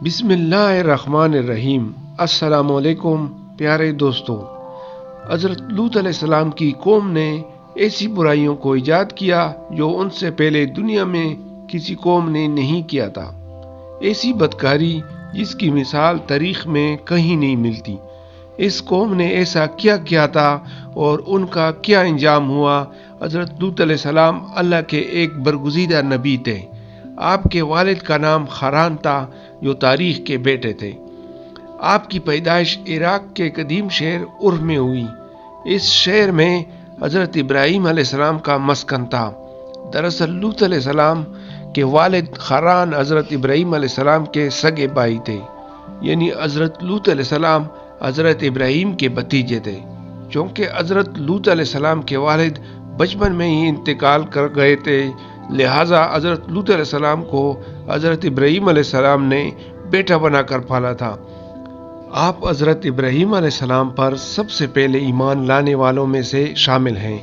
بسم اللہ الرحمن الرحیم۔ السلام علیکم پیارے دوستوں۔ حضرت لوط علیہ السلام کی قوم نے ایسی برائیوں کو ایجاد کیا جو ان سے پہلے دنیا میں کسی قوم نے نہیں کیا تھا۔ ایسی بدکاری جس کی مثال تاریخ میں کہیں نہیں ملتی۔ اس قوم نے ایسا کیا کیا تھا اور ان کا کیا انجام ہوا۔ حضرت لوط علیہ السلام اللہ کے ایک برگزیدہ نبی تھے۔ آپ کے والد کا نام حران تھا جو تاریخ کے بیٹے تھے۔ آپ کی پیدائش عراق کے قدیم شہر عر میں ہوئی۔ اس شہر میں حضرت ابراہیم علیہ السلام کا مسکن تھا۔ دراصل لوط علیہ السلام کے والد حران حضرت ابراہیم علیہ السلام کے سگے بھائی تھے، یعنی حضرت لوط علیہ السلام حضرت ابراہیم کے بھتیجے تھے۔ چونکہ حضرت لوط علیہ السلام کے والد بچپن میں ہی انتقال کر گئے تھے، لہٰذا حضرت لوط علیہ السلام کو حضرت ابراہیم علیہ السلام نے بیٹا بنا کر پالا تھا۔ آپ حضرت ابراہیم علیہ السلام پر سب سے پہلے ایمان لانے والوں میں سے شامل ہیں۔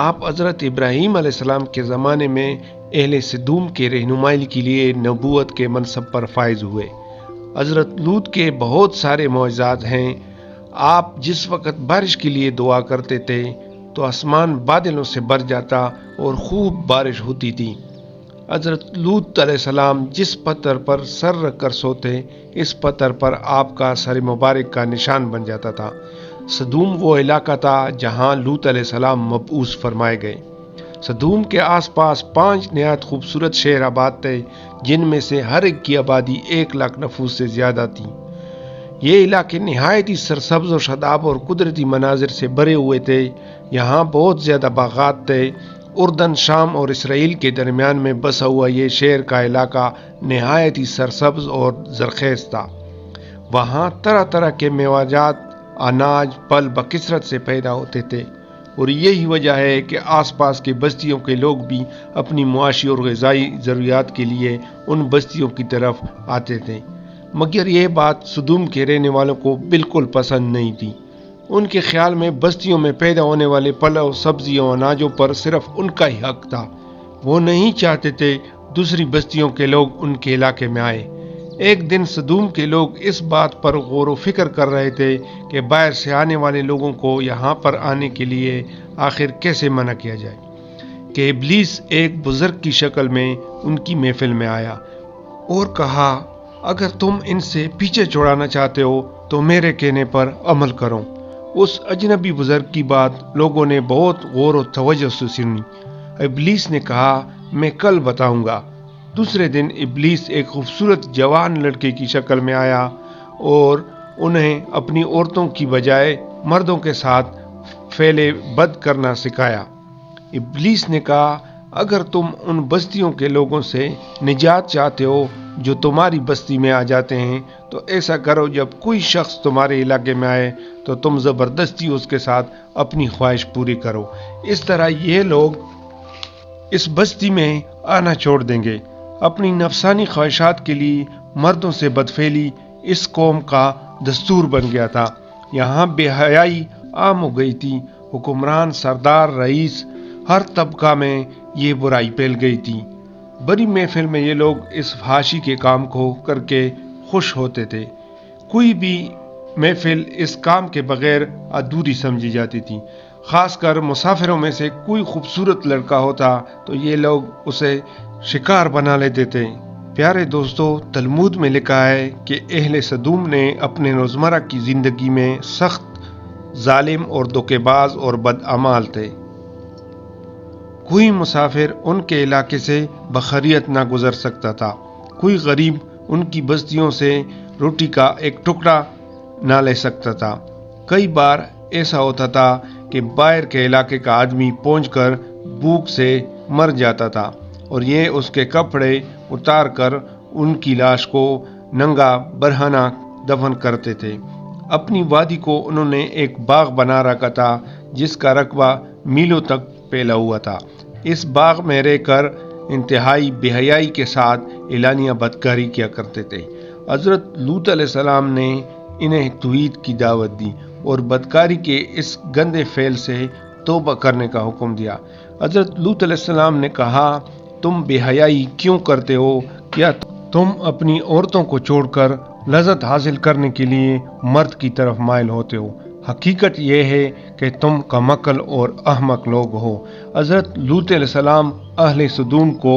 آپ حضرت ابراہیم علیہ السلام کے زمانے میں اہل سدوم کے رہنمائی کے لیے نبوت کے منصب پر فائز ہوئے۔ حضرت لوط کے بہت سارے معجزات ہیں۔ آپ جس وقت بارش کے لیے دعا کرتے تھے تو آسمان بادلوں سے بھر جاتا اور خوب بارش ہوتی تھی۔ حضرت لوط علیہ السلام جس پتھر پر سر رکھ کر سوتے، اس پتھر پر آپ کا سر مبارک کا نشان بن جاتا تھا۔ سدوم وہ علاقہ تھا جہاں لوط علیہ السلام مبعوث فرمائے گئے۔ سدوم کے آس پاس 5 نہایت خوبصورت شہر آباد تھے، جن میں سے ہر ایک کی آبادی 1 لاکھ نفوس سے زیادہ تھی۔ یہ علاقے نہایت ہی سرسبز و شاداب اور قدرتی مناظر سے بھرے ہوئے تھے۔ یہاں بہت زیادہ باغات تھے۔ اردن، شام اور اسرائیل کے درمیان میں بسا ہوا یہ شہر کا علاقہ نہایت ہی سرسبز اور زرخیز تھا۔ وہاں طرح طرح کے میوہ، اناج، پھل بکثرت سے پیدا ہوتے تھے، اور یہی وجہ ہے کہ آس پاس کی بستیوں کے لوگ بھی اپنی معاشی اور غذائی ضروریات کے لیے ان بستیوں کی طرف آتے تھے۔ مگر یہ بات سدوم کے رہنے والوں کو بالکل پسند نہیں تھی۔ ان کے خیال میں بستیوں میں پیدا ہونے والے پھلوں، سبزیوں، اناجوں پر صرف ان کا ہی حق تھا۔ وہ نہیں چاہتے تھے دوسری بستیوں کے لوگ ان کے علاقے میں آئے۔ ایک دن سدوم کے لوگ اس بات پر غور و فکر کر رہے تھے کہ باہر سے آنے والے لوگوں کو یہاں پر آنے کے لیے آخر کیسے منع کیا جائے، کہ ابلیس ایک بزرگ کی شکل میں ان کی محفل میں آیا اور کہا، اگر تم ان سے پیچھے چھڑانا چاہتے ہو تو میرے کہنے پر عمل کرو۔ اس اجنبی بزرگ کی بات لوگوں نے بہت غور و توجہ سے سنی۔ ابلیس نے کہا، میں کل بتاؤں گا۔ دوسرے دن ابلیس ایک خوبصورت جوان لڑکے کی شکل میں آیا اور انہیں اپنی عورتوں کی بجائے مردوں کے ساتھ فعل بد کرنا سکھایا۔ ابلیس نے کہا، اگر تم ان بستیوں کے لوگوں سے نجات چاہتے ہو جو تمہاری بستی میں آ جاتے ہیں تو ایسا کرو، جب کوئی شخص تمہارے علاقے میں آئے تو تم زبردستی اس کے ساتھ اپنی خواہش پوری کرو۔ اس طرح یہ لوگ اس بستی میں آنا چھوڑ دیں گے۔ اپنی نفسانی خواہشات کے لیے مردوں سے بدفعلی اس قوم کا دستور بن گیا تھا۔ یہاں بے حیائی عام ہو گئی تھی۔ حکمران، سردار، رئیس، ہر طبقہ میں یہ برائی پھیل گئی تھی۔ بڑی محفل میں یہ لوگ اس فحاشی کے کام کو کر کے خوش ہوتے تھے۔ کوئی بھی محفل اس کام کے بغیر ادھوری سمجھی جاتی تھی۔ خاص کر مسافروں میں سے کوئی خوبصورت لڑکا ہوتا تو یہ لوگ اسے شکار بنا لیتے تھے۔ پیارے دوستو، تلمود میں لکھا ہے کہ اہل سدوم نے اپنے روزمرہ کی زندگی میں سخت ظالم اور دھوکے باز اور بدعمال تھے۔ کوئی مسافر ان کے علاقے سے بخیریت نہ گزر سکتا تھا۔ کوئی غریب ان کی بستیوں سے روٹی کا ایک ٹکڑا نہ لے سکتا تھا۔ کئی بار ایسا ہوتا تھا کہ باہر کے علاقے کا آدمی پہنچ کر بھوک سے مر جاتا تھا اور یہ اس کے کپڑے اتار کر ان کی لاش کو ننگا برہنہ دفن کرتے تھے۔ اپنی وادی کو انہوں نے ایک باغ بنا رکھا تھا جس کا رقبہ میلوں تک پھیلا ہوا تھا۔ اس باغ میں رہ کر انتہائی بے حیائی کے ساتھ اعلانیہ بدکاری کیا کرتے تھے۔ حضرت لوط علیہ السلام نے انہیں توحید کی دعوت دی اور بدکاری کے اس گندے فعل سے توبہ کرنے کا حکم دیا۔ حضرت لوط علیہ السلام نے کہا، تم بے حیائی کیوں کرتے ہو؟ کیا تم اپنی عورتوں کو چھوڑ کر لذت حاصل کرنے کے لیے مرد کی طرف مائل ہوتے ہو۔ حقیقت یہ ہے کہ تم کمعقل اور احمق لوگ ہو۔ حضرت لوط علیہ السلام اہل سدوم کو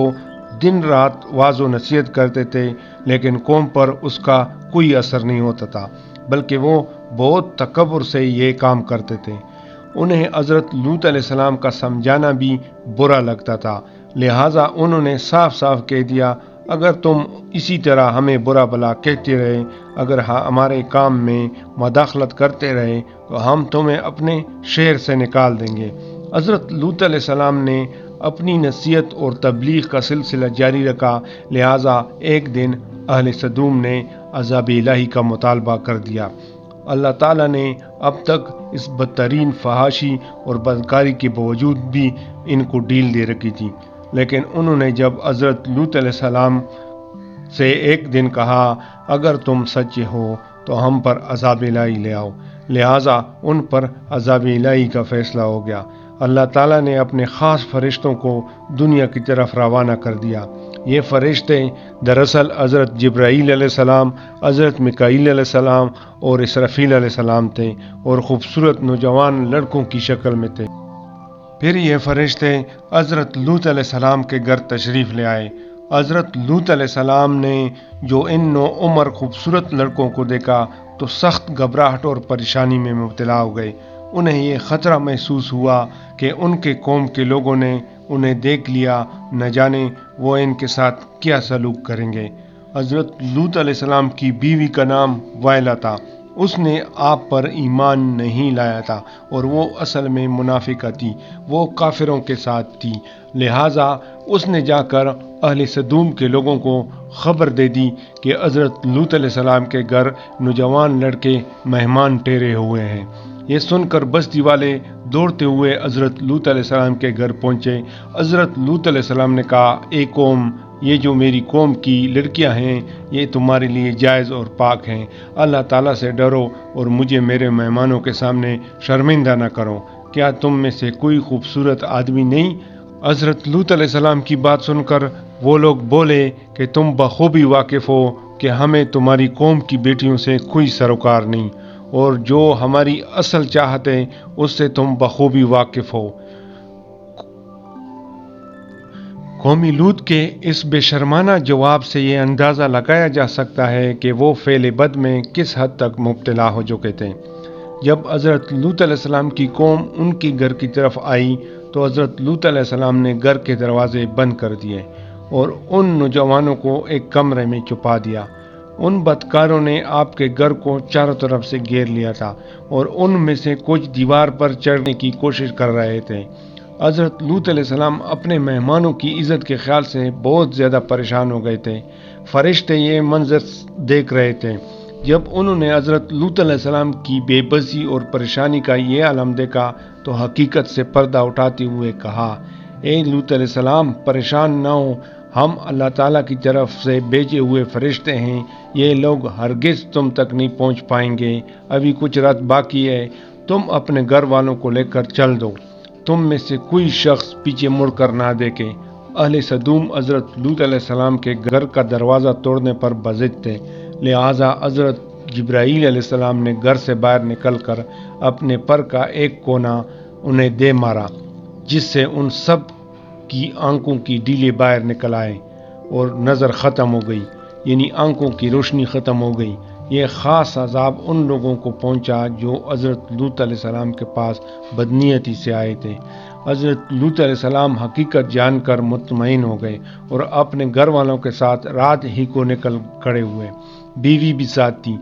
دن رات واعظ و نصیحت کرتے تھے، لیکن قوم پر اس کا کوئی اثر نہیں ہوتا تھا، بلکہ وہ بہت تکبر سے یہ کام کرتے تھے۔ انہیں حضرت لوط علیہ السلام کا سمجھانا بھی برا لگتا تھا، لہٰذا انہوں نے صاف صاف کہہ دیا، اگر تم اسی طرح ہمیں برا بھلا کہتے رہے، اگر ہمارے کام میں مداخلت کرتے رہے تو ہم تمہیں اپنے شہر سے نکال دیں گے۔ حضرت لوط علیہ السلام نے اپنی نصیحت اور تبلیغ کا سلسلہ جاری رکھا، لہٰذا ایک دن اہل سدوم نے عذاب الہی کا مطالبہ کر دیا۔ اللہ تعالیٰ نے اب تک اس بدترین فحاشی اور بدکاری کے باوجود بھی ان کو ڈیل دے رکھی تھی، لیکن انہوں نے جب حضرت لوط علیہ السلام سے ایک دن کہا، اگر تم سچے ہو تو ہم پر عذاب الہی لے آؤ، لہٰذا ان پر عذاب الہی کا فیصلہ ہو گیا۔ اللہ تعالیٰ نے اپنے خاص فرشتوں کو دنیا کی طرف روانہ کر دیا۔ یہ فرشتے دراصل حضرت جبرائیل علیہ السلام، حضرت میکائیل علیہ السلام اور اسرافیل علیہ السلام تھے، اور خوبصورت نوجوان لڑکوں کی شکل میں تھے۔ پھر یہ فرشتے حضرت لوط علیہ السلام کے گھر تشریف لے آئے۔ حضرت لوط علیہ السلام نے جو ان نو عمر خوبصورت لڑکوں کو دیکھا تو سخت گھبراہٹ اور پریشانی میں مبتلا ہو گئے۔ انہیں یہ خطرہ محسوس ہوا کہ ان کے قوم کے لوگوں نے انہیں دیکھ لیا، نہ جانے وہ ان کے ساتھ کیا سلوک کریں گے۔ حضرت لوط علیہ السلام کی بیوی کا نام وائلہ تھا۔ اس نے آپ پر ایمان نہیں لایا تھا اور وہ اصل میں منافقہ تھی، وہ کافروں کے ساتھ تھی، لہٰذا اس نے جا کر اہل سدوم کے لوگوں کو خبر دے دی کہ حضرت لوط علیہ السلام کے گھر نوجوان لڑکے مہمان ٹھہرے ہوئے ہیں۔ یہ سن کر بستی والے دوڑتے ہوئے حضرت لوط علیہ السلام کے گھر پہنچے۔ حضرت لوط علیہ السلام نے کہا، اے قوم، یہ جو میری قوم کی لڑکیاں ہیں یہ تمہارے لیے جائز اور پاک ہیں، اللہ تعالیٰ سے ڈرو اور مجھے میرے مہمانوں کے سامنے شرمندہ نہ کرو۔ کیا تم میں سے کوئی خوبصورت آدمی نہیں؟ حضرت لوط علیہ السلام کی بات سن کر وہ لوگ بولے کہ تم بخوبی واقف ہو کہ ہمیں تمہاری قوم کی بیٹیوں سے کوئی سروکار نہیں، اور جو ہماری اصل چاہت ہے اس سے تم بخوبی واقف ہو۔ قومی لوط کے اس بے شرمانہ جواب سے یہ اندازہ لگایا جا سکتا ہے کہ وہ فعل بد میں کس حد تک مبتلا ہو چکے تھے۔ جب حضرت لوط علیہ السلام کی قوم ان کے گھر کی طرف آئی تو حضرت لوط علیہ السلام نے گھر کے دروازے بند کر دیے اور ان نوجوانوں کو ایک کمرے میں چھپا دیا۔ ان بدکاروں نے آپ کے گھر کو چاروں طرف سے گھیر لیا تھا اور ان میں سے کچھ دیوار پر چڑھنے کی کوشش کر رہے تھے۔ حضرت لوط علیہ السلام اپنے مہمانوں کی عزت کے خیال سے بہت زیادہ پریشان ہو گئے تھے۔ فرشتے یہ منظر دیکھ رہے تھے۔ جب انہوں نے حضرت لوط علیہ السلام کی بے بسی اور پریشانی کا یہ عالم دیکھا تو حقیقت سے پردہ اٹھاتے ہوئے کہا، اے لوط علیہ السلام، پریشان نہ ہو، ہم اللہ تعالیٰ کی طرف سے بھیجے ہوئے فرشتے ہیں، یہ لوگ ہرگز تم تک نہیں پہنچ پائیں گے، ابھی کچھ رات باقی ہے، تم اپنے گھر والوں کو لے کر چل دو، تم میں سے کوئی شخص پیچھے مڑ کر نہ دیکھے۔ اہل سدوم حضرت لوط علیہ السلام کے گھر کا دروازہ توڑنے پر بضد تھے، لہٰذا حضرت جبرائیل علیہ السلام نے گھر سے باہر نکل کر اپنے پر کا ایک کونا انہیں دے مارا، جس سے ان سب کی آنکھوں کی ڈیلے باہر نکل آئے اور نظر ختم ہو گئی، یعنی آنکھوں کی روشنی ختم ہو گئی۔ یہ خاص عذاب ان لوگوں کو پہنچا جو حضرت لوط علیہ السلام کے پاس بدنیتی سے آئے تھے۔ حضرت لوط علیہ السلام حقیقت جان کر مطمئن ہو گئے اور اپنے گھر والوں کے ساتھ رات ہی کو نکل کھڑے ہوئے، بیوی بھی ساتھ تھی۔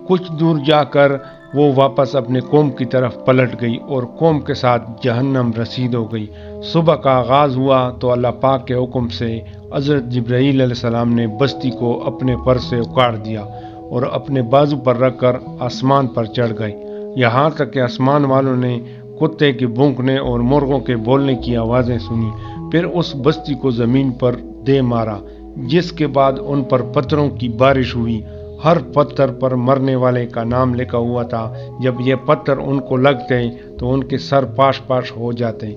کچھ دور جا کر وہ واپس اپنے قوم کی طرف پلٹ گئی اور قوم کے ساتھ جہنم رسید ہو گئی۔ صبح کا آغاز ہوا تو اللہ پاک کے حکم سے حضرت جبرائیل علیہ السلام نے بستی کو اپنے پر سے اکاڑ دیا اور اپنے بازو پر رکھ کر آسمان پر چڑھ گئے، یہاں تک کہ آسمان والوں نے کتے کے بھونکنے اور مرغوں کے بولنے کی آوازیں سنی۔ پھر اس بستی کو زمین پر دے مارا، جس کے بعد ان پر پتھروں کی بارش ہوئی۔ ہر پتھر پر مرنے والے کا نام لکھا ہوا تھا۔ جب یہ پتھر ان کو لگتے تو ان کے سر پاش پاش ہو جاتے۔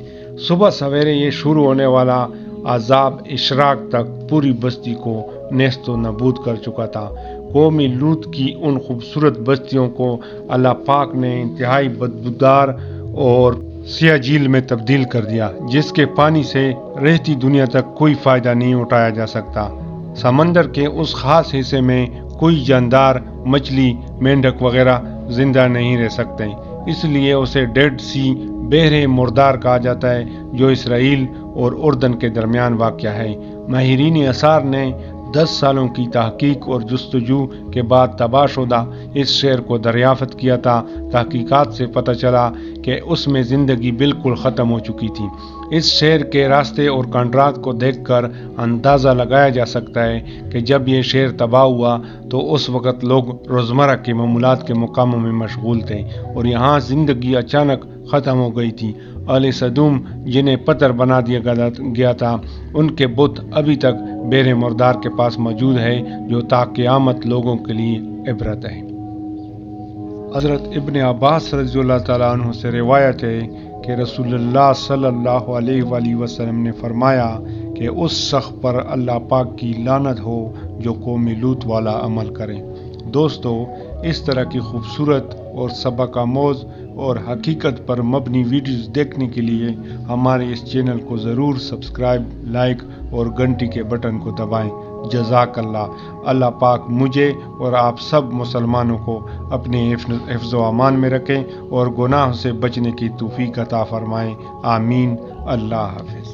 صبح سویرے یہ شروع ہونے والا عذاب اشراق تک پوری بستی کو نیست و نابود کر چکا تھا۔ قوم لوط کی ان خوبصورت بستیوں کو اللہ پاک نے انتہائی بدبودار اور سیاہ جھیل میں تبدیل کر دیا، جس کے پانی سے رہتی دنیا تک کوئی فائدہ نہیں اٹھایا جا سکتا۔ سمندر کے اس خاص حصے میں کوئی جاندار، مچھلی، مینڈک وغیرہ زندہ نہیں رہ سکتے، اس لیے اسے ڈیڈ سی، بحر مردار کہا جاتا ہے، جو اسرائیل اور اردن کے درمیان واقع ہے۔ ماہرین آثار نے 10 سالوں کی تحقیق اور جستجو کے بعد تباہ شدہ اس شہر کو دریافت کیا تھا۔ تحقیقات سے پتہ چلا کہ اس میں زندگی بالکل ختم ہو چکی تھی۔ اس شہر کے راستے اور کنڈرات کو دیکھ کر اندازہ لگایا جا سکتا ہے کہ جب یہ شہر تباہ ہوا تو اس وقت لوگ روزمرہ کے معمولات کے مقاموں میں مشغول تھے اور یہاں زندگی اچانک ختم ہو گئی تھی۔ اہل سدوم، جنہیں پتھر بنا دیا گیا تھا، ان کے بت ابھی تک بحر مردار کے پاس موجود ہے، جو تا قیامت لوگوں کے لیے عبرت ہے۔ حضرت ابن عباس رضی اللہ تعالیٰ عنہ سے روایت ہے کہ رسول اللہ صلی اللہ علیہ وآلہ وسلم نے فرمایا کہ اس شخص پر اللہ پاک کی لعنت ہو جو قوم لوط والا عمل کرے۔ دوستو، اس طرح کی خوبصورت اور سبق آموز اور حقیقت پر مبنی ویڈیوز دیکھنے کے لیے ہمارے اس چینل کو ضرور سبسکرائب، لائک اور گھنٹی کے بٹن کو دبائیں۔ جزاک اللہ۔ اللہ پاک مجھے اور آپ سب مسلمانوں کو اپنے حفظ و امان میں رکھیں اور گناہوں سے بچنے کی توفیق عطا فرمائیں۔ آمین۔ اللہ حافظ۔